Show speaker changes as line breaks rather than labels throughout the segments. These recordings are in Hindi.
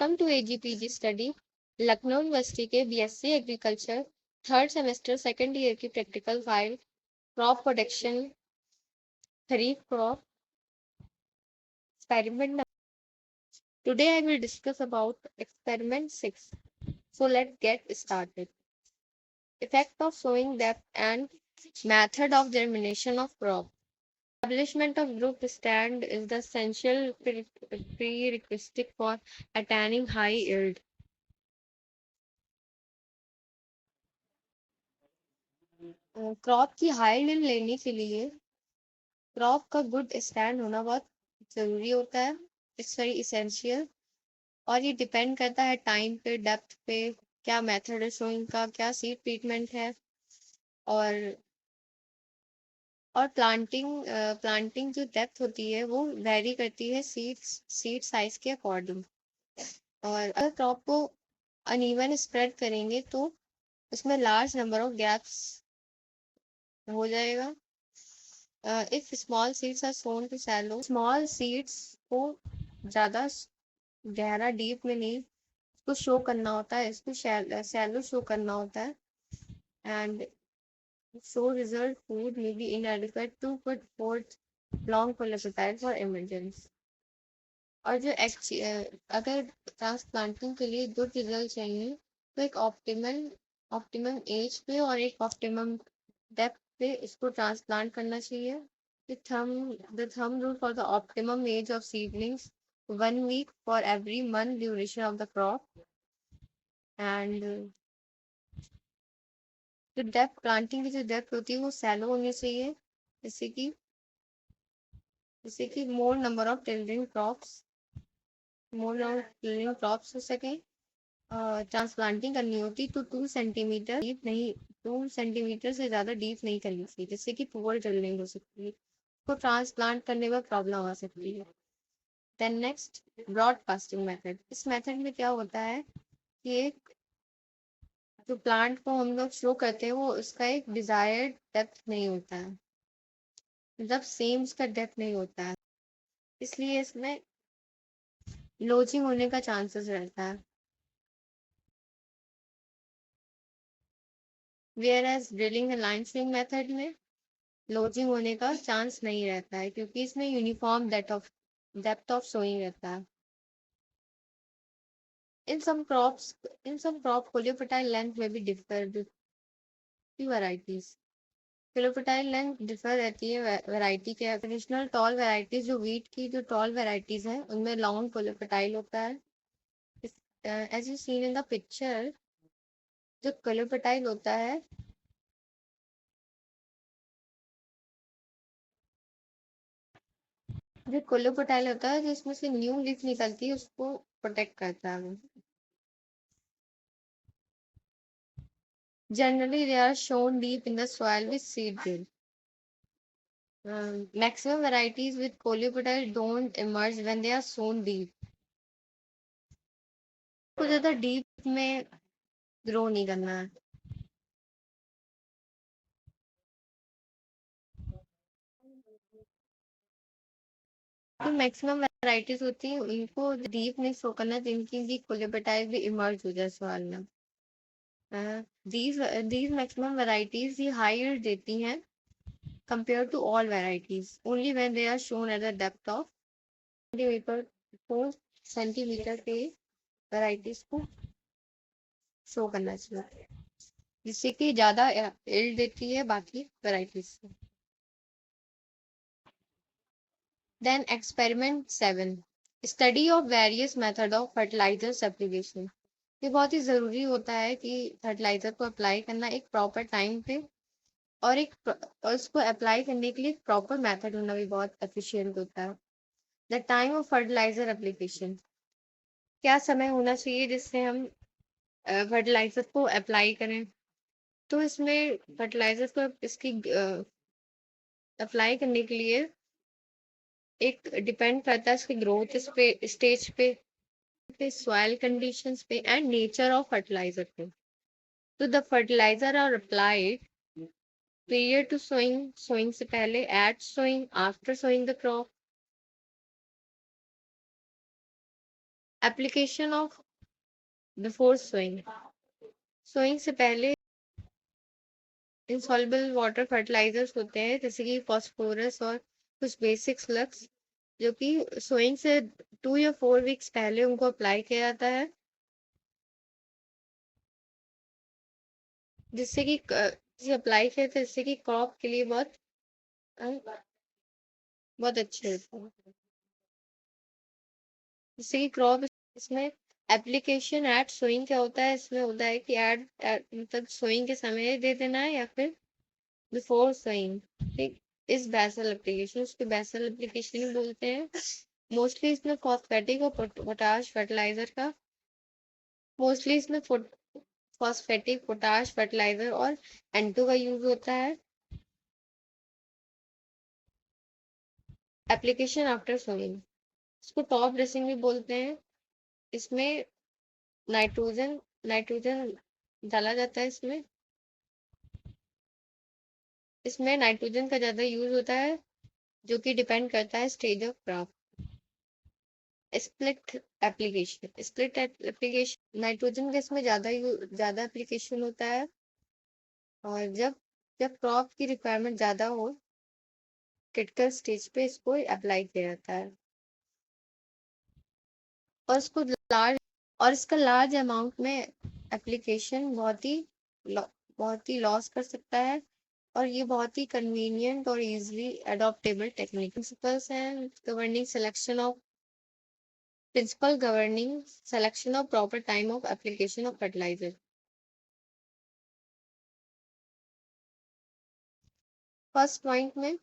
Welcome to AGPG study. Lucknow university के BSc agriculture third semester second year की practical file crop production kharif crop experiment. Today I will discuss about experiment 6. So let's get started. Effect of sowing depth and method of germination of crop. Establishment of group stand is the essential prerequisite for attaining high yield. Crop की हाई yield लेने के लिए क्रॉप का गुड स्टैंड होना बहुत जरूरी होता है। इट्स वेरी इसेंशियल और ये डिपेंड करता है टाइम पे, डेप्थ पे, क्या मेथड है शोइंग का, क्या सीड ट्रीटमेंट है और प्लांटिंग जो डेप्थ होती है वो वेरी करती है सीड साइज के अकॉर्डिंग। और अगर क्रॉप को अनइवन स्प्रेड करेंगे तो उसमें लार्ज नंबर ऑफ गैप्स हो जाएगा। If small seeds are sown too shallow, small seeds को ज्यादा गहरा डीप में नहीं इसको शो करना होता है, इसको शैलो शो करना होता है। And so result food may be inadequate to put forth long polypeptide for emergence. और जो अगर ट्रांसप्लांटिंग के लिए गुड रिजल्ट चाहिए तो एक ऑप्टिमम एज पे और एक ऑप्टिमम डेप्थ पे इसको ट्रांसप्लांट करना चाहिए। The thumb rule for the optimum age of seedlings, 1 week for every month duration of the crop. And जो डेप्थ प्लांटिंग की जो डेप्थ होती है वो सैलो होनी चाहिए, जैसे कि मोर नंबर ऑफ टिल्डिंग क्रॉप्स हो सके। ट्रांसप्लांटिंग करनी होती तो 2 सेंटीमीटर डीप नहीं, 2 सेंटीमीटर से ज्यादा डीप नहीं करनी चाहिए, जिससे कि पुअर टिल्डिंग हो सकती है, तो ट्रांसप्लांट करने में प्रॉब्लम आ सकती है। Then next, broadcasting method. इस मेथड में क्या होता है कि एक जो प्लांट को हम लोग शो करते हैं वो उसका एक डिजायर्ड डेप्थ नहीं होता है, मतलब सेम उसका डेप्थ नहीं होता है, इसलिए इसमें लोचिंग होने का चांसेस रहता है। Whereas drilling line swing method में लोचिंग होने का चांस नहीं रहता है, क्योंकि इसमें यूनिफॉर्म डेप्थ ऑफ सोइंग रहता है। In some crop coleoptile length may be differ with few varieties. Coleoptile length differ रहती है वैरायटी के। ट्रेडिशनल टॉल वैरायटीज जो वीट की जो टॉल वैरायटीज हैं उनमें लॉन्ग कोलेप्टाइल होता है। As you seen in the picture, जो कोलेप्टाइल होता है जिसमें से न्यू लीफ निकलती है उसको प्रोटेक्ट करता है। Generally they are sown deep in the soil with seed drill. Maximum varieties with coleoptile don't emerge when they are sown deep. को ज्यादा डीप में ग्रो नहीं करना है। जो मैक्सिमम वैरायटीज होती हैं उनको डीप नहीं शो करना, जिनकी भी कोलेप्टाइल भी इमर्ज हो जाए सवाल में। these maximum varieties ये higher देती हैं compared to all varieties only when they are shown at a depth of centimetre 4 centimetre पे varieties को शो करना चाहिए, जिससे कि ज्यादा yield देती है बाकी varieties से। Then experiment 7, study of various method of fertilizers application. ये बहुत ही जरूरी होता है कि फर्टिलाइजर को अप्लाई करना एक प्रॉपर टाइम पे और उसको अप्लाई करने के लिए प्रॉपर मेथड होना भी बहुत एफिशिएंट होता है। The time of fertiliser application, क्या समय होना चाहिए जिससे हम फर्टिलाइजर को अप्लाई करें। तो इसमें फर्टिलाइजर को इसकी अप्लाई करने के लिए एक डिपेंड करता है इसकी ग्रोथ स्टेज पे सॉइल कंडीशंस पे एंड नेचर ऑफ फर्टिलाइजर पे। तो the fertiliser are applied period to sowing से पहले, at sowing, after sowing the crop. Application of before sowing. Sowing से पहले इंसॉल्युबल वाटर फर्टिलाइजर्स होते हैं जैसे कि फॉस्फोरस और कुछ बेसिक स्लग्स, जो कि सोइंग से 2 या 4 वीक्स पहले उनको अप्लाई किया जाता है, जिससे कि अप्लाई किया था जिससे कि क्रॉप के लिए बहुत अच्छे होते हैं, जिससे कि क्रॉप। इसमें एप्लीकेशन एट सोइंग क्या होता है, इसमें होता है कि एट मतलब सोइंग के समय दे देना है या फिर बिफोर सोइंग। ठीक, इस बेसल एप्लीकेशन, उसके बेसल एप्लीकेशन ही बोलते हैं। मोस्टली इसमें फॉस्फेटिक और पोटाश फर्टिलाइजर का मोस्टली इसमें फॉस्फेटिक पोटाश फर्टिलाइजर और N2 का यूज होता है। एप्लीकेशन आफ्टर सोइंग, इसको टॉप ड्रेसिंग भी बोलते हैं। इसमें नाइट्रोजन नाइट्रोजन डाला जाता है। इसमें नाइट्रोजन का ज्यादा यूज होता है, जो कि डिपेंड करता है stage of crop. Split application nitrogen का इसमें ज्यादा एप्लीकेशन होता है, और जब जब क्रॉप की रिक्वायरमेंट ज्यादा हो, क्रिटिकल स्टेज पे इसको अप्लाई किया जाता है, और इसको लार्ज और इसका लार्ज अमाउंट में एप्लीकेशन बहुत ही लॉस कर सकता है। और ये बहुत ही कन्वीनियंट और easily adaptable technique. Principle governing selection of proper time of application of fertiliser. First point में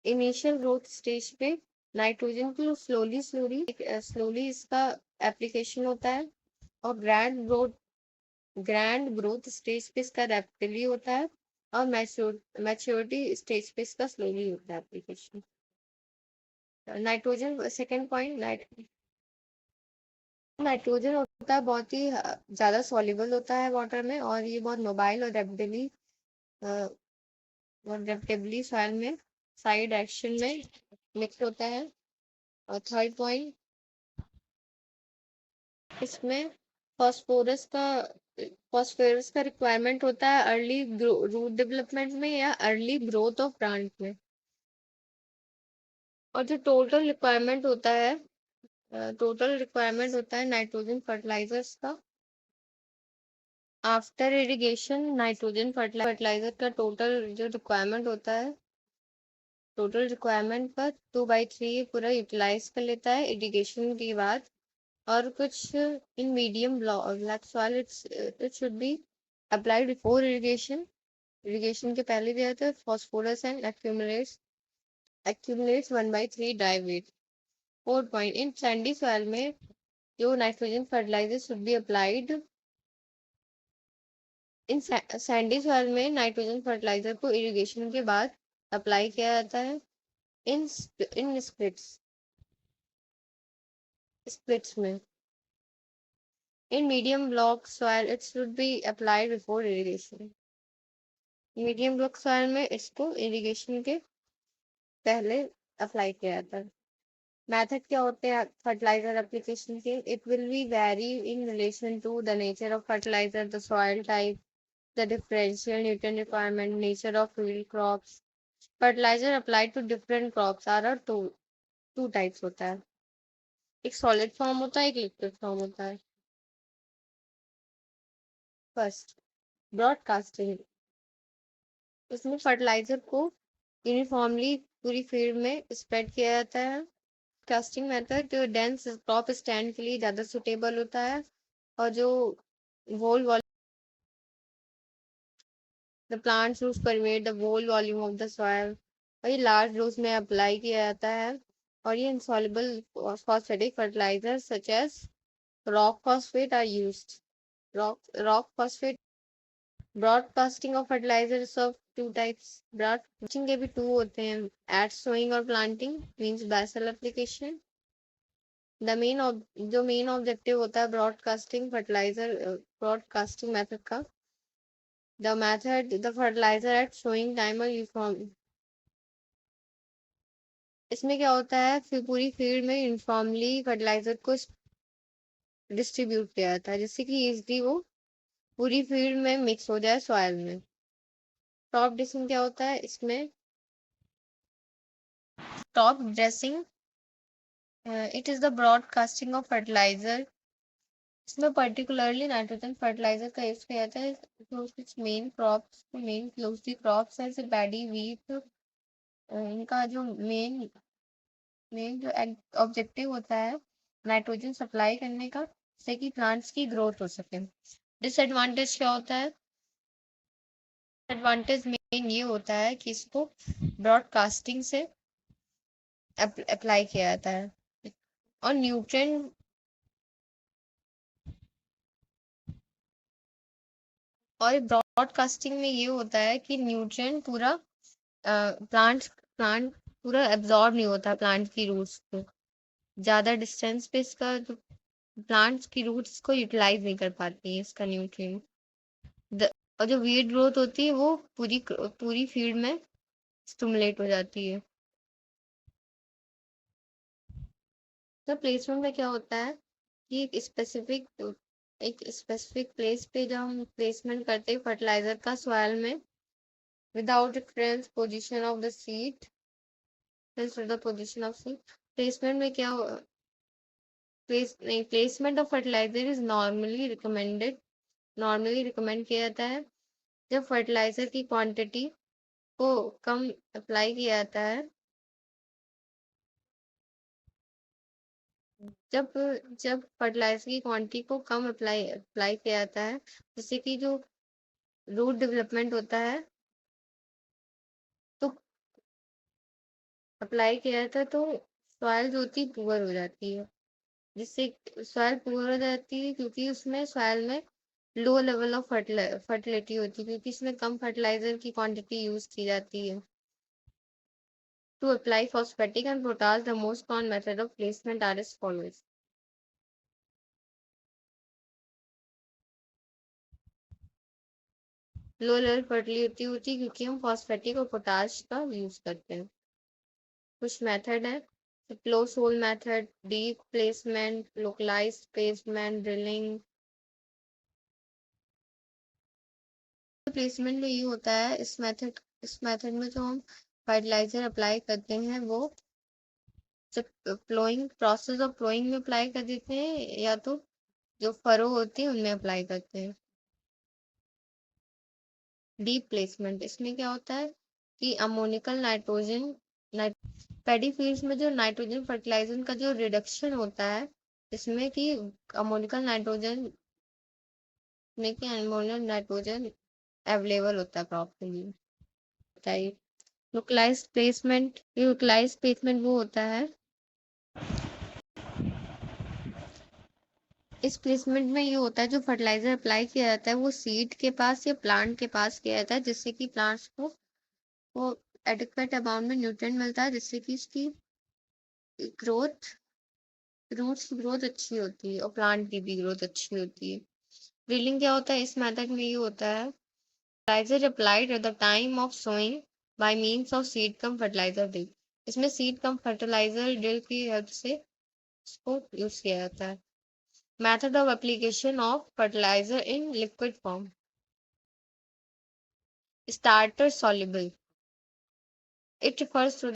इनिशियल ग्रोथ स्टेज पे नाइट्रोजन को स्लोली इसका एप्लीकेशन होता है, और ग्रैंड ग्रोथ स्टेज पे इसका रैपिडली होता है, और मैच्योरिटी स्टेज पे इसका स्लोली होता है application. Nitrogen second point, nitrogen होता है बहुत ही ज्यादा सॉल्युबल होता है वाटर में, और ये बहुत मोबाइल और रेप्टेबली सॉइल में साइड एक्शन में मिक्स होता है। और थर्ड पॉइंट, इसमें फॉस्फोरस का फॉस्फोरस का रिक्वायरमेंट होता है अर्ली रूट डेवलपमेंट में या अर्ली ग्रोथ ऑफ प्लांट में। और जो टोटल रिक्वायरमेंट होता है नाइट्रोजन फर्टिलाइजर्स का आफ्टर इरिगेशन, नाइट्रोजन फर्टिलाइजर का टोटल रिक्वायरमेंट का 2/3 पूरा यूटिलाइज कर लेता है इरिगेशन के बाद। और कुछ in medium black soil it should be applied before irrigation के पहले दिया जाता है phosphorus and accumulates 1/3 dry weight। Fourth point, in sandy soil में जो nitrogen fertiliser should be applied in sandy soil में नाइट्रोजन फर्टिलाइजर को इरिगेशन के बाद अप्लाई किया जाता है। इन इन स्प्लिट्स में in medium block soil it should be applied before irrigation. Medium block soil में इसको इरिगेशन के पहले अप्लाई किया जाता है। मेथड क्या होते हैं फर्टिलाइजर एप्लीकेशन के? It will be very in relation to the nature of fertiliser, the soil type, the differential nutrient requirement, nature of field crops. Fertilizer applied to different crops are two types होता है, एक सॉलिड फॉर्म होता है, एक लिक्विड फॉर्म होता है। फर्स्ट, ब्रॉडकास्टिंग, इसमें फर्टिलाइजर को यूनिफॉर्मली पूरी फील्ड में स्प्रेड किया जाता है। कास्टिंग मेथड जो डेंस क्रॉप स्टैंड के लिए ज्यादा सुटेबल होता है, और जो वोल The plants roots permeate the whole volume of the soil, और ये लार्ज डोज में अप्लाई किया जाता है। और ये insoluble phosphatic fertilizers such as rock phosphate are used. Rock phosphate broadcasting of fertilizers of two types. Broadcasting के भी 2 होते हैं, at sowing और planting means basal application. जो मेन ऑब्जेक्टिव होता है ब्रॉडकास्टिंग मेथड का, the fertilizer at sowing time और uniform। इसमें क्या होता है, फिर पूरी फील्ड में यूनिफॉर्मली फर्टिलाइजर को डिस्ट्रीब्यूट किया जाता है, जिससे कि इजली वो पूरी फील्ड में मिक्स हो जाए सॉइल में। टॉप ड्रेसिंग क्या होता है इसमें? Top dressing it is the broadcasting of fertiliser. इसमें पर्टिकुलरली नाइट्रोजन फर्टिलाइजर का यूज किया जाता है जो कुछ main crops, main closely crops है, जैसे पैडी, व्हीट, इनका जो मेन मेन जो ऑब्जेक्टिव होता है नाइट्रोजन सप्लाई करने का, जिससे कि प्लांट्स की ग्रोथ हो सके। डिसएडवांटेज क्या होता है? एडवांटेज मेन ये होता है कि इसको ब्रॉडकास्टिंग से अप्लाई किया जाता है, और न्यूट्रिएंट और ब्रॉडकास्टिंग में ये होता है कि न्यूट्रिएंट पूरा प्लांट पूरा एब्जॉर्ब नहीं होता प्लांट की रूट्स को, ज्यादा डिस्टेंस पे इसका जो प्लांट्स की रूट्स को यूटिलाइज नहीं कर पाती है इसका न्यूट्रिएंट। और जो वीड ग्रोथ होती है वो पूरी पूरी फील्ड में स्टिमुलेट हो जाती है। तो प्लेसमेंट में क्या होता है कि एक स्पेसिफिक प्लेस पे जब हम प्लेसमेंट करते हैं फर्टिलाइजर का सॉइल में, without difference position of the seed, the position of seed. Placement में क्या placement of fertiliser is normally recommend किया जाता है जब फर्टिलाइजर की क्वांटिटी को कम अप्लाई किया जाता है, जब जब फर्टिलाइजर की क्वांटिटी को कम अप्लाई अप्लाई किया जाता है, जिससे कि जो रूट डेवलपमेंट होता है तो अप्लाई किया जाता है, तो सॉइल जो होती है पुअर हो जाती है, जिससे सॉइल पुअर हो जाती है क्योंकि उसमें सॉइल में लो लेवल ऑफ फर्टिलिटी होती है, क्योंकि इसमें कम फर्टिलाइजर की क्वांटिटी यूज की जाती है। To apply phosphatic and potash the most common method of placement are as follows. Low level fertility होती है क्योंकि हम फॉस्फेटिक और पोटाश का यूज करते हैं। कुछ मेथड है, close hole method, deep placement, localised placement, drilling. Placement में ये होता है इस मेथड में जो हम फर्टिलाइजर अप्लाई करते हैं वो जब प्लोइंग प्रोसेस ऑफ प्लोइंग में अप्लाई कर देते हैं, या तो जो फरो होती है उनमें अप्लाई करते हैं। डीप प्लेसमेंट इसमें क्या होता है कि अमोनिकल नाइट्रोजन पैडी फील्ड्स में जो नाइट्रोजन फर्टिलाइजर का जो रिडक्शन होता है, इसमें कि अमोनिकल नाइट्रोजन में कि अमोनियल नाइट्रोजन अवेलेबल होता है क्रॉप के लिए। बताइए। यूटिलाइज प्लेसमेंट वो होता है, इस प्लेसमेंट में ये होता है जो फर्टिलाइजर अप्लाई किया जाता है वो सीड के पास या प्लांट के पास किया जाता है, जिससे कि प्लांट्स को वो एडिक्वेट अमाउंट में न्यूट्रिएंट मिलता है, जिससे कि इसकी ग्रोथ रूट्स की ग्रोथ अच्छी होती है और प्लांट की भी ग्रोथ अच्छी होती है। ड्रिलिंग क्या होता है इस मेथड में? ये होता है fertiliser applied at the time of sowing by means of seed cum fertiliser drill. इसमें सीड कम फर्टिलाइजर ड्रिल की हेल्प से इसको यूज किया जाता है। Method of application of fertiliser in liquid form. Starter soluble, it refers to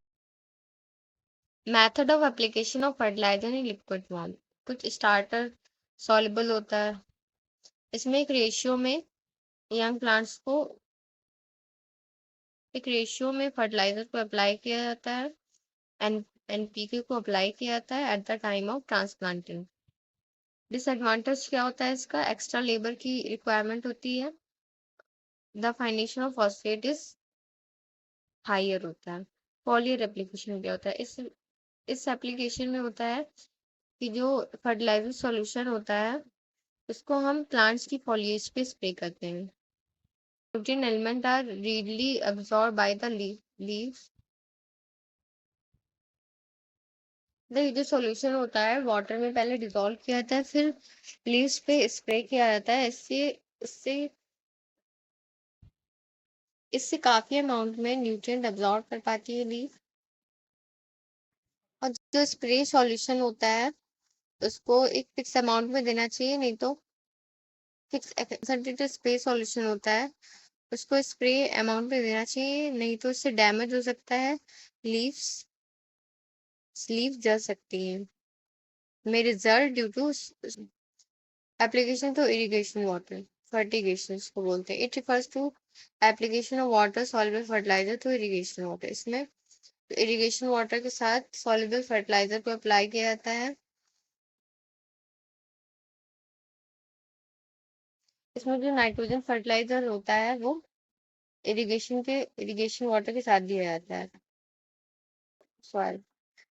method of application of fertiliser in liquid form. कुछ स्टार्टर soluble होता है, इसमें एक रेशियो में फर्टिलाइजर को अप्लाई किया जाता है, एन एनपीके को अप्लाई किया जाता है eight the time of transplanting. Disadvantage क्या होता है इसका? एक्स्ट्रा लेबर की रिक्वायरमेंट होती है, the fixation of phosphate is higher होता है। फॉलियर एप्लीकेशन क्या होता है? इस एप्लीकेशन में होता है कि जो फर्टिलाइजर सॉल्यूशन होता है उसको हम प्लांट्स की फॉलिएज पे स्प्रे करते हैं। Nutrient element are readily absorb by the leaves. देखिए जो सॉल्यूशन होता है वाटर में पहले डिसॉल्व किया जाता है, फिर लीव्स पे स्प्रे किया जाता है। इससे इससे काफी अमाउंट में न्यूट्रिएंट अब्सॉर्ब कर पाती है लीफ। और जो स्प्रे सॉल्यूशन होता है उसको एक फिक्स अमाउंट में देना चाहिए, नहीं तो फिक्स कंसंट्रेटेड स्प्रे सॉल्यूशन होता है, उसको स्प्रे अमाउंट में देना चाहिए, नहीं तो उससे डैमेज हो सकता है, लीव्स लीव्स जल सकती हैं। May result due to application to irrigation water fertigation को बोलते हैं। It refers to application of water soluble fertiliser to irrigation water. इसमें इरिगेशन वाटर के साथ सॉल्युबल फर्टिलाइजर को अप्लाई किया जाता है। इसमें जो नाइट्रोजन फर्टिलाइजर होता है वो इरिगेशन वाटर के साथ दिया जाता है। सॉइल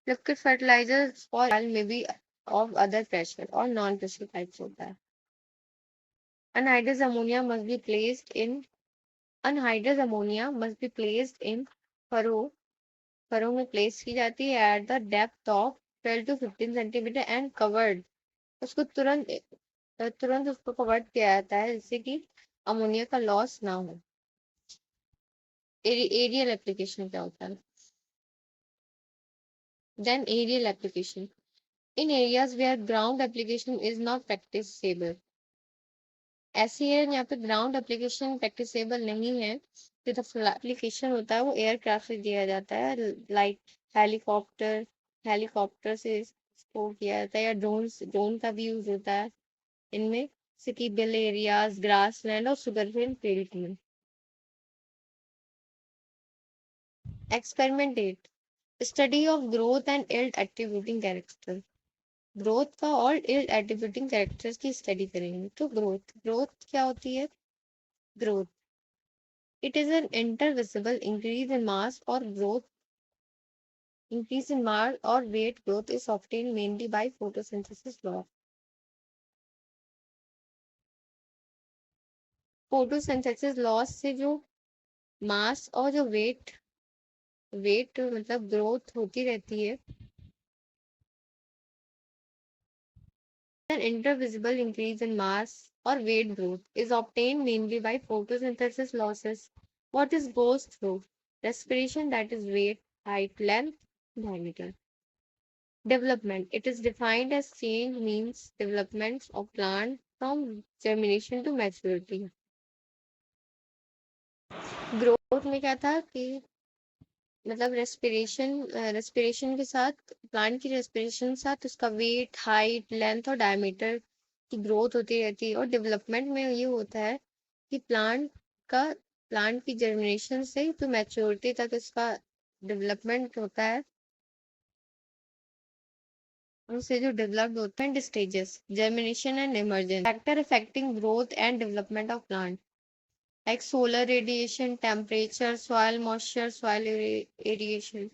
लिक्विड फर्टिलाइजर और में भी ऑफ अदर प्रेशर और नॉन प्रेशर टाइप्स होता है। Anhydrous ammonia must be placed in Anhydrous ammonia must be placed in furrow में प्लेस की जाती है at the depth of 12 to 15 centimetre and covered. उसको तुरंत उसको कवर्ड किया जाता है जिससे कि अमोनिया का लॉस ना हो। एरियल एप्लीकेशन क्या होता है? Then aerial application in areas where ground application is not practicable. ऐसी है यहाँ पे ग्राउंड एप्लीकेशन प्रैक्टिसेबल नहीं है, जो एप्लीकेशन होता है वो एयरक्राफ्ट से दिया जाता है, लाइक हेलीकॉप्टर हेलीकॉप्टर से इसको किया जाता है, या ड्रोन का भी यूज होता है इनमें, city bill areas, grass land और सुगरफील्ड फील्ड में। Experimental study of growth and yield attributing character. Growth का और इल्ड एट्रीब्यूटिंग कैरेक्टर्स की स्टडी करेंगे। तो ग्रोथ क्या होती है? Growth it is an intervisible increase in mass or weight growth is obtained mainly by photosynthesis law. Photosynthesis loss से जो मास और जो वेट मतलब ग्रोथ होती रहती है। An intervisible increase in mass or weight growth is obtained mainly by photosynthesis losses. What is goes through? Respiration, that is weight, height, length, diameter. Development. It is defined as change means developments of plant from germination to maturity. Growth में क्या था कि मतलब रेस्पिरेशन के साथ प्लांट की रेस्पिरेशन के साथ उसका वेट, हाइट, लेंथ और डायमीटर की ग्रोथ होती रहती है। और डेवलपमेंट में ये होता है कि प्लांट की जर्मिनेशन से तो मैच्योरिटी तक इसका डेवलपमेंट होता है। उनसे जो डेवलप्ड होते हैं stages, germination and emergence, factor affecting growth and development of plant like solar radiation, temperature, soil moisture, soil aeration.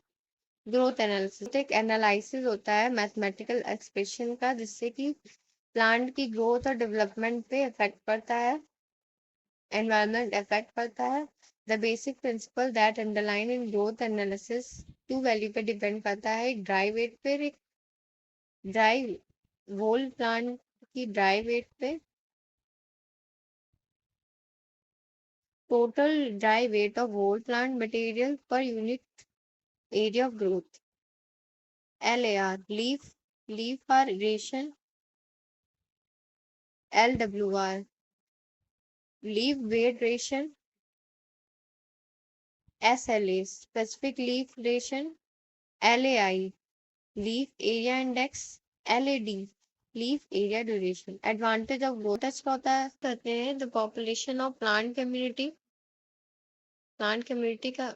Growth analysis एक एनालिसिस होता है मैथमेटिकल एक्सप्रेशन का, जिससे कि प्लांट की ग्रोथ और डेवलपमेंट पे इफेक्ट पड़ता है, एनवायरमेंट इफेक्ट पड़ता है। The basic principle that underline in growth analysis two value पे डिपेंड करता है, एक ड्राई वेट पे, एक ड्राई होल प्लांट की ड्राई वेट पे, total dry weight of whole plant material per unit area of growth. LAR leaf area रेशन, LWR लीफ वेट रेशन, SLA specific leaf ration, LAI leaf area index, LAD leaf area duration. Advantage of growth touch होता है कहते हैं the population of plant community का।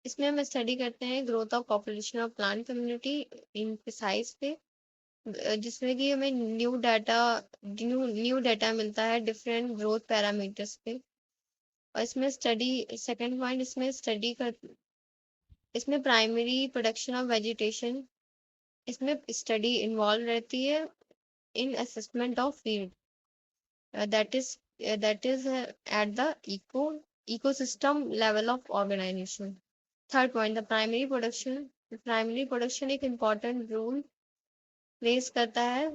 इसमें हम स्टडी करते हैं growth of population of plant community in size पे, जिसमें कि हमें न्यू डाटा मिलता है डिफरेंट ग्रोथ पैरामीटर्स पे। और इसमें स्टडी सेकेंड पॉइंट इसमें प्राइमरी प्रोडक्शन ऑफ वेजिटेशन, इसमें स्टडी इन्वॉल्व रहती है in assessment of field that is at the ecosystem level of organisation. Third point the primary production एक इम्पॉर्टेंट रोल प्लेस करता है,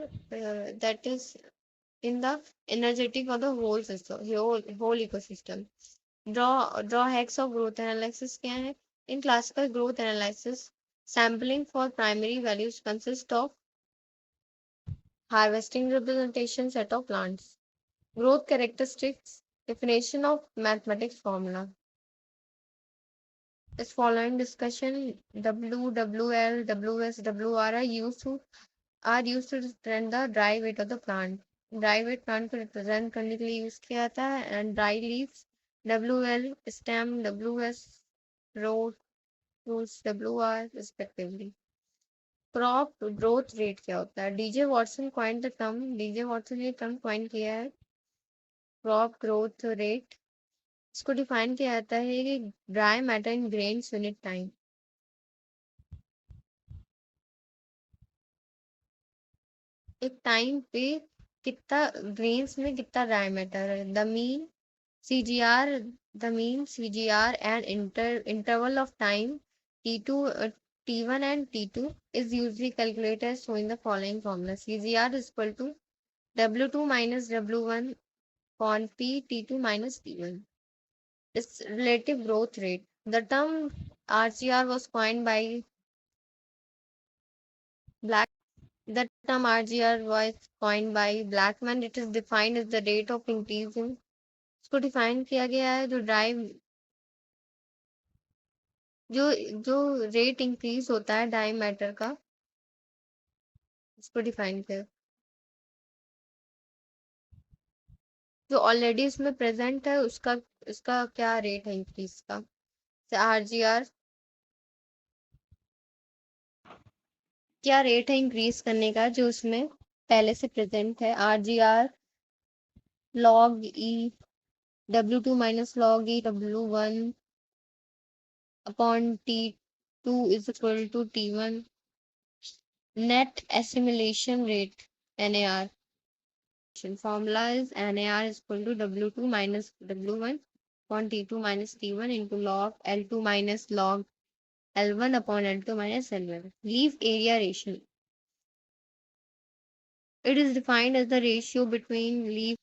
that is in the energetic of the whole system, whole ecosystem. Drawbacks of growth analysis क्या है? In classical growth analysis sampling for primary values consist of Harvesting representation set of plants. Growth characteristics. Definition of mathematics formula. This following discussion W, WL, WS, WR are used to represent the dry weight of the plant. Dry weight plant को रिप्रेजेंट करने के लिए यूज किया जाता है and dry leaves WL, stem WS, roots WR respectively. Crop growth rate क्या होता है? D J Watson coined the term. D J Watson ने टर्म कॉइन किया है क्रॉप ग्रोथ रेट. इसको डिफाइन किया जाता है कि dry matter in grains unit time. एक टाइम पे कितना ग्रेन्स में कितना ड्राई मैटर है. The mean CGR, the mean CGR and interval of time T2, T1 and T2 is usually calculated as showing the following formula. CGR is equal to W2 minus W1 upon P T2 minus T1. Its relative growth rate. The term RGR was coined by Black. The term RGR was coined by Blackman. It is defined as the rate of increase in. इसको डिफाइन किया गया है जो जो रेट इंक्रीज होता है डाई मैटर का, इसको डिफाइन कर जो ऑलरेडी इसमें प्रेजेंट है उसका क्या रेट है इंक्रीज का. RGR क्या रेट है इंक्रीज करने का जो उसमें पहले से प्रेजेंट है. RGR log E W2 minus log E W1 upon T2 is equal to T1. Net assimilation rate NAR. Formula is NAR is equal to W2 minus W1 upon T2 minus T1 into log L2 minus log L1 upon L2 minus L1. Leaf area ratio. It is defined as the ratio between leaf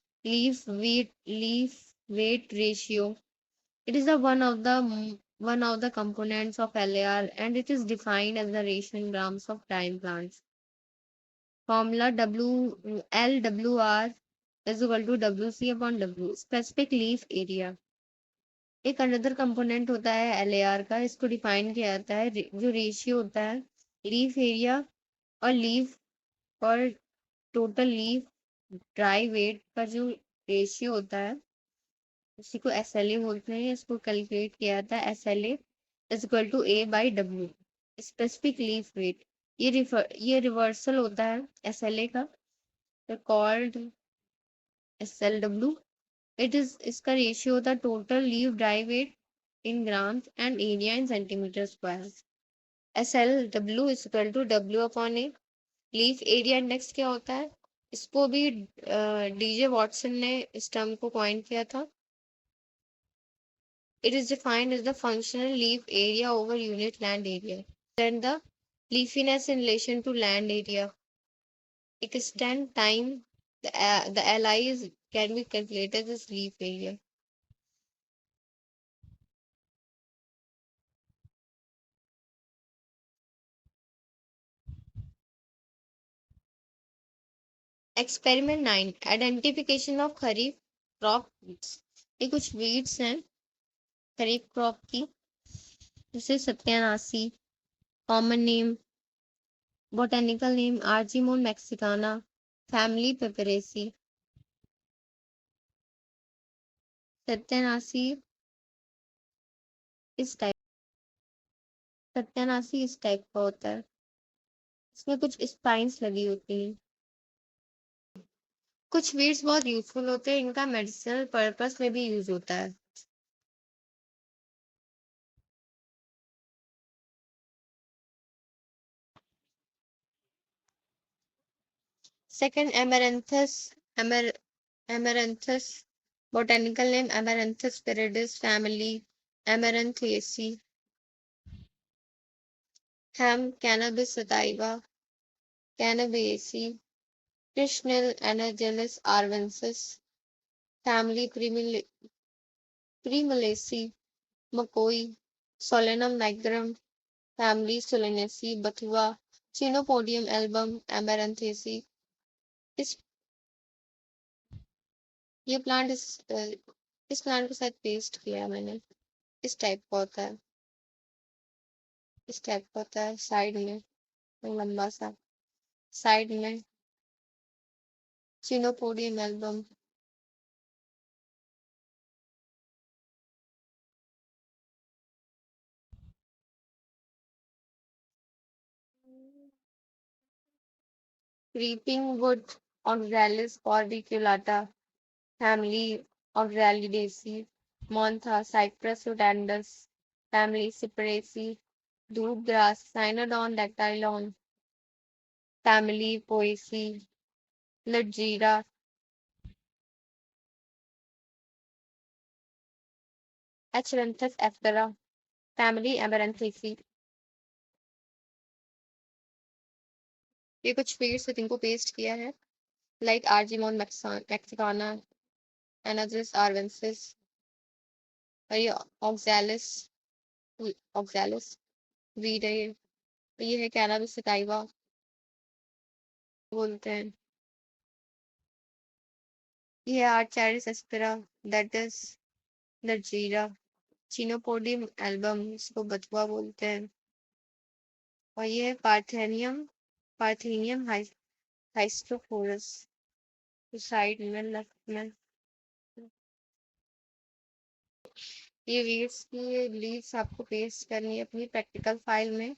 weight ratio. It is one of the components of LAR and it is defined as the ratio in grams of drying plants. Formula LWR is equal to WC upon W. Specific leaf area. एक अनदर कंपोनेंट होता है LAR का. इसको डिफाइन किया जाता है जो रेशियो होता है लीफ एरिया और टोटल लीफ ड्राई वेट का जो रेशियो होता है उसी को SLA बोलते हैं. इसको कैलकुलेट किया जाता है SLA is equal to A/W. Specific leaf weight ये रिवर्सल होता है SLA का कॉल्ड SLW. इसका रेशियो होता है total leave dry weight in grams and area in centimetre square. SLW is equal to W upon A. Leaf area index क्या होता है? इसको भी डीजे वॉटसन ने इस टर्म को कॉइन किया था. It is defined as the functional leaf area over unit land area. Then the leafiness in relation to land area. Extent time. The LI can be calculated as leaf area. Experiment 9. Identification of kharif crop weeds. ये कुछ weeds हैं खरीफ crop की. जैसे सत्यानाशी. Common name. Botanical name Argemone mexicana. Family Peperaceae. सत्यानाशी इस टाइप का होता है. इसमें कुछ स्पाइंस लगी होती हैं. कुछ वीड्स बहुत यूजफुल होते हैं. इनका मेडिसिनल पर्पस में भी यूज होता है. Second Amaranthus. Botanical name Amaranthus viridis. Family Amaranthaceae. Cannabis sativa. Cannabaceae. Krishnel Anagelus arvensis. Family Primulaceae. Makoi. Solanum nigrum. Family Solanaceae. Bathua. Chenopodium album Amaranthaceae. इस ये प्लांट इस प्लांट के साथ पेस्ट किया है मैंने। इस टाइप का होता है, इस टाइप का होता है साइड में, लंबा सा साइड में। Chenopodium album. Creeping would oxalis orbiculata family Oxalidaceae, Montha, Cypress rotundus, family Cyperaceae, Doobgrass, Cynodon dactylon, family Poaceae, Leggera, Achranthus aspera, family Amaranthaceae। ये कुछ पेड़ से इनको पेस्ट किया है, like Argemon mexicana, Anadrys arvensis, और ये ऑक्सैलिस वीड है ये है कैनाबिस सटाइवा बोलते हैं। ये है आर्चारिस एस्पेरा, दैट इज लर्जीरा। चिनोपोडियम एल्बम, इसको बथुआ बोलते हैं। और ये है पार्थेनियम हाइस्टोफोरस, साइड में लेफ्ट में। ये वीड्स की लीव्स आपको पेस्ट करनी है अपनी प्रैक्टिकल फाइल में।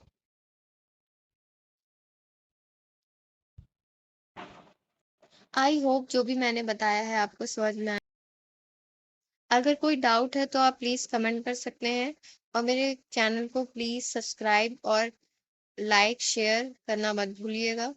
आई होप जो भी मैंने बताया है आपको समझ में आया। अगर कोई डाउट है तो आप प्लीज़ कमेंट कर सकते हैं, और मेरे चैनल को प्लीज़ सब्सक्राइब और लाइक शेयर करना मत भूलिएगा।